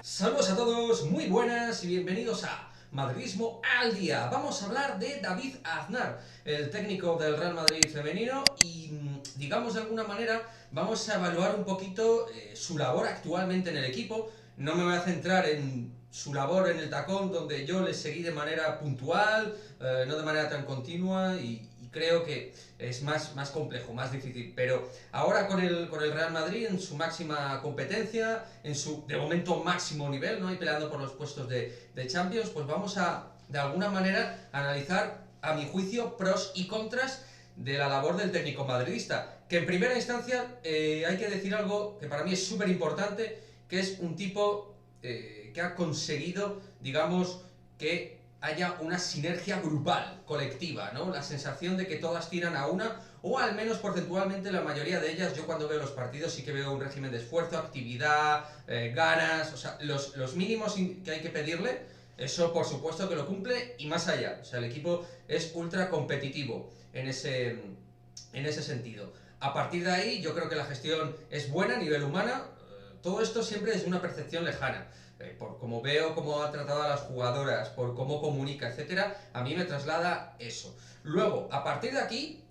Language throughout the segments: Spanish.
Saludos a todos, muy buenas y bienvenidos a Madridismo al Día. Vamos a hablar de David Aznar, el técnico del Real Madrid femenino y, digamos de alguna manera, vamos a evaluar un poquito su labor actualmente en el equipo. No me voy a centrar en su labor en el tacón, donde yo le seguí de manera puntual, no de manera tan continua y creo que es más complejo, más difícil. Pero ahora con el Real Madrid en su máxima competencia, en su de momento máximo nivel, ¿no? Y peleando por los puestos de Champions, pues vamos a, de alguna manera, analizar, a mi juicio, pros y contras de la labor del técnico madridista. Que en primera instancia hay que decir algo que para mí es súper importante, que es un tipo que ha conseguido, digamos, que haya una sinergia grupal, colectiva, ¿no? La sensación de que todas tiran a una, o al menos porcentualmente la mayoría de ellas. Yo cuando veo los partidos sí que veo un régimen de esfuerzo, actividad, ganas, o sea, los mínimos que hay que pedirle, eso por supuesto que lo cumple y más allá. O sea, el equipo es ultra competitivo en ese sentido. A partir de ahí, yo creo que la gestión es buena a nivel humana. Todo esto siempre desde una percepción lejana. Por cómo veo cómo ha tratado a las jugadoras, por cómo comunica, etcétera, a mí me traslada eso. Luego, a partir de aquí,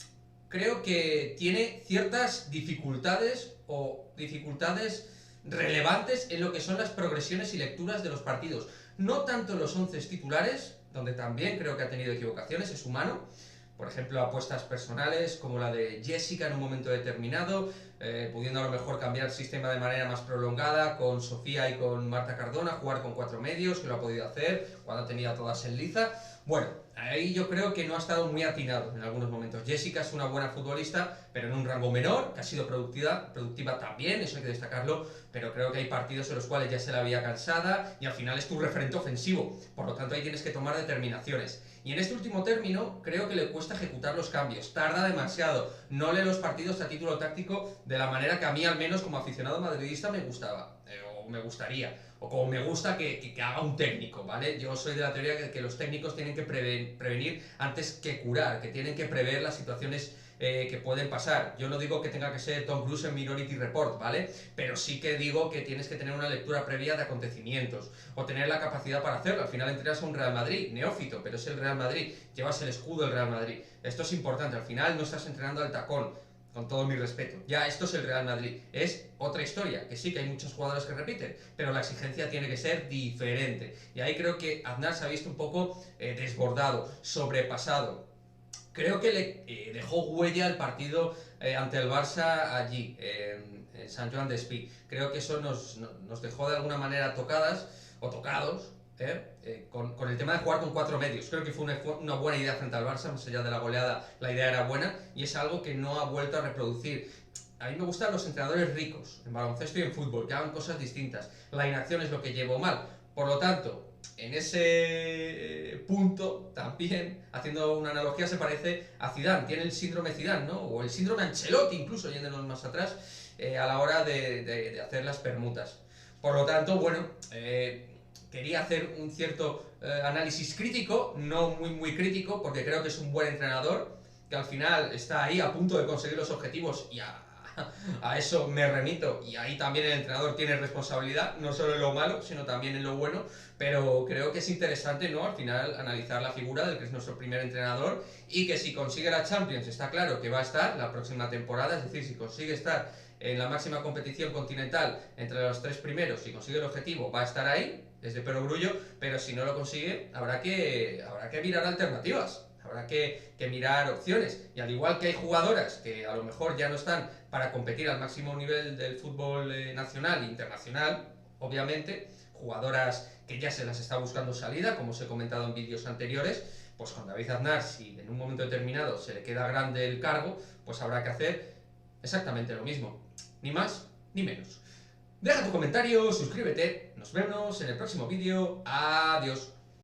creo que tiene ciertas dificultades o dificultades relevantes en lo que son las progresiones y lecturas de los partidos. No tanto los 11 titulares, donde también creo que ha tenido equivocaciones, es humano. Por ejemplo, apuestas personales como la de Jessica en un momento determinado, pudiendo a lo mejor cambiar el sistema de manera más prolongada, con Sofía y con Marta Cardona, jugar con 4 medios, que lo ha podido hacer cuando tenía todas en liza. Bueno, ahí yo creo que no ha estado muy atinado en algunos momentos. Jessica es una buena futbolista, pero en un rango menor, que ha sido productiva también, eso hay que destacarlo, pero creo que hay partidos en los cuales ya se la había cansada y al final es tu referente ofensivo, por lo tanto ahí tienes que tomar determinaciones. Y en este último término creo que le cuesta ejecutar los cambios, tarda demasiado, no lee los partidos a título táctico de la manera que a mí al menos como aficionado madridista me gustaba, o me gustaría, o como me gusta que haga un técnico, ¿vale? Yo soy de la teoría que los técnicos tienen que prevenir antes que curar, que tienen que prever las situaciones que pueden pasar. Yo no digo que tenga que ser Tom Cruise en Minority Report, ¿vale? Pero sí que digo que tienes que tener una lectura previa de acontecimientos, o tener la capacidad para hacerlo. Al final entrenas a un Real Madrid, neófito, pero es el Real Madrid, llevas el escudo del Real Madrid. Esto es importante, al final no estás entrenando al tacón, con todo mi respeto. Ya, esto es el Real Madrid. Es otra historia, que sí que hay muchos jugadores que repiten, pero la exigencia tiene que ser diferente. Y ahí creo que Aznar se ha visto un poco desbordado, sobrepasado. Creo que le dejó huella el partido ante el Barça allí, en San Joan d'Espí. Creo que eso nos dejó de alguna manera tocadas o tocados, con el tema de jugar con 4 medios. Creo que fue una buena idea frente al Barça, más allá de la goleada, la idea era buena y es algo que no ha vuelto a reproducir. A mí me gustan los entrenadores ricos, en baloncesto y en fútbol, que hagan cosas distintas. La inacción es lo que llevó mal. Por lo tanto, en ese punto, también, haciendo una analogía, se parece a Zidane. Tiene el síndrome Zidane, ¿no? O el síndrome Ancelotti, incluso, yéndonos más atrás, a la hora de hacer las permutas. Por lo tanto, bueno, quería hacer un cierto análisis crítico, no muy crítico, porque creo que es un buen entrenador, que al final está ahí a punto de conseguir los objetivos y a eso me remito, y ahí también el entrenador tiene responsabilidad, no solo en lo malo, sino también en lo bueno, pero creo que es interesante, ¿no? Al final analizar la figura del que es nuestro primer entrenador y que si consigue la Champions está claro que va a estar la próxima temporada, es decir, si consigue estar en la máxima competición continental entre los 3 primeros, si consigue el objetivo va a estar ahí, es de perogrullo, pero si no lo consigue habrá que mirar alternativas. Habrá que mirar opciones. Y al igual que hay jugadoras que a lo mejor ya no están para competir al máximo nivel del fútbol nacional e internacional, obviamente, jugadoras que ya se las está buscando salida, como os he comentado en vídeos anteriores, pues con David Aznar, si en un momento determinado se le queda grande el cargo, pues habrá que hacer exactamente lo mismo. Ni más ni menos. Deja tu comentario, suscríbete, nos vemos en el próximo vídeo. Adiós.